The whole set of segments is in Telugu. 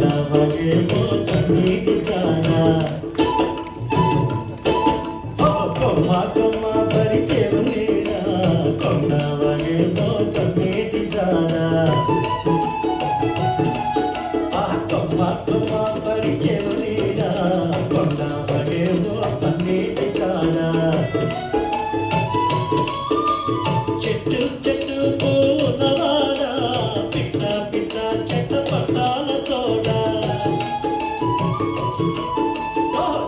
కొండవగేమో కన్నీటి జానా కొమ్మ కొమ్మ పరిచెను నీడా కొండవగేమో కన్నీటి జానా కొమ్మ కొమ్మ పరిచెను నీడా కొండవగేమో కన్నీటి జానా చెట్టు చెట్టు పూనవాడా పిట్ట పిట్ట చెట్ట పట్టాల తోడ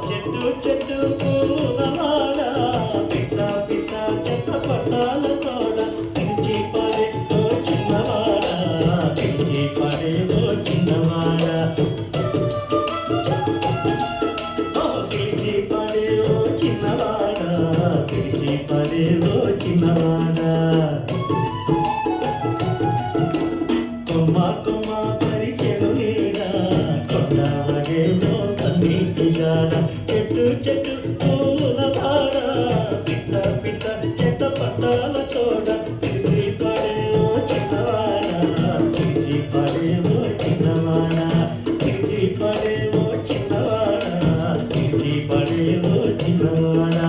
చెట్టు చెట్టు పూనవాడా పిట్ట పిట్ట చెట్ట పట్టాల తోడ పిలిచి పడే ఓ చిన్నవాడా పిలిచి పడే ఓ చిన్నవాడా పిలిచి పడే ఓ చిన్నవాడా పిలిచి పడే ఓ చిన్నవాడా కొమ్మ కొమ్మ పరిచెను నీడా కొండవగేమో కన్నీటి జాడ చెట్టు చెట్టు పూల పాడ పిట్ట పిట్ట చెట్ట పట్టాల తోడ పిలిచి పడే ఓ చిన్నవాడా పిలిచి పడే ఓ చిన్నవాడా పిలిచి పడే ఓ చిన్నవాడా పిలిచి పడే ఓ చిన్నవాడా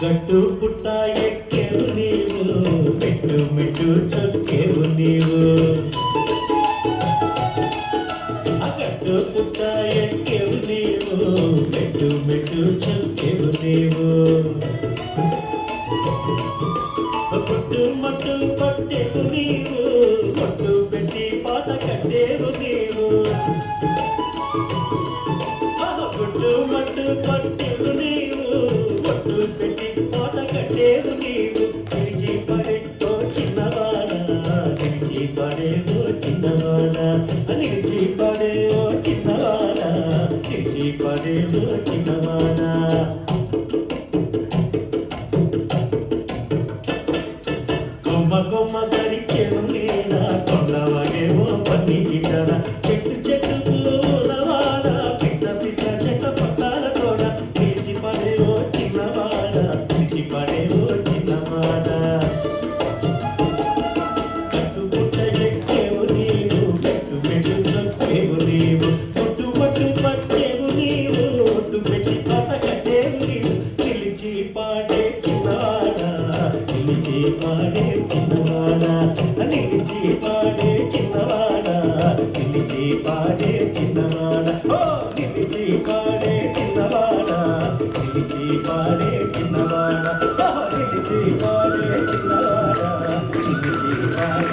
గట్టు పుట్ట ఎక్కేవు నీవు మెట్టు మెట్టు చొక్కేవు నీవు గట్టు పుట్ట ఎక్కేవు నీవు మెట్టు మెట్టు చొక్కేవు నీవు పుట్టు మట్టు పట్టేవు నీవు పట్టు పెట్టి పాట కట్టేవు నీవు పుట్టు మట్టు పట్టేవు నీవు పట్టు పెట్టి పాట కట్టేవు నీవు పిలిచి పడే ఓ చిన్నవాడా నిలిచి పడే ఓ చిన్నవాడా నిలిచి పడే ఓ చిన్నవాడా నిలిచి పడే ఓ చిన్నవాడా కొమ్మ కొమ్మ పరిచెను నీడా కొండవగేమో పన్నీటి జాడ చెట్టు చెట్టు పూలవాడా పిట్ట పిట్ట చెట్ట పట్టాల తోడ పిలిచి పడే ఓ చిన్నవాడా పిలిచి పడే ఓ చిన్నవాడా కట్టు పుట్ట ఎక్కేవు నీవు పెట్టు పెట్టు చొక్కేవు నీవు పొట్టు పట్టు పట్టేవు నీవు ఒట్టు పెట్టి పాట కట్టేవు నీవు పిలిచి పాడే చిన్నవాడా నిలిచి పాడే చిన్నవాడా నిలిచి పాడే చిన్నవాడా నిలిచి పాడే చిన్నవాడా ఓ నిలిచి పాడే చిన్నవాడా నిలిచి పాడే చిన్నవాడా నిలిచి పాడే చిన్నవాడా నిలిచి పాడే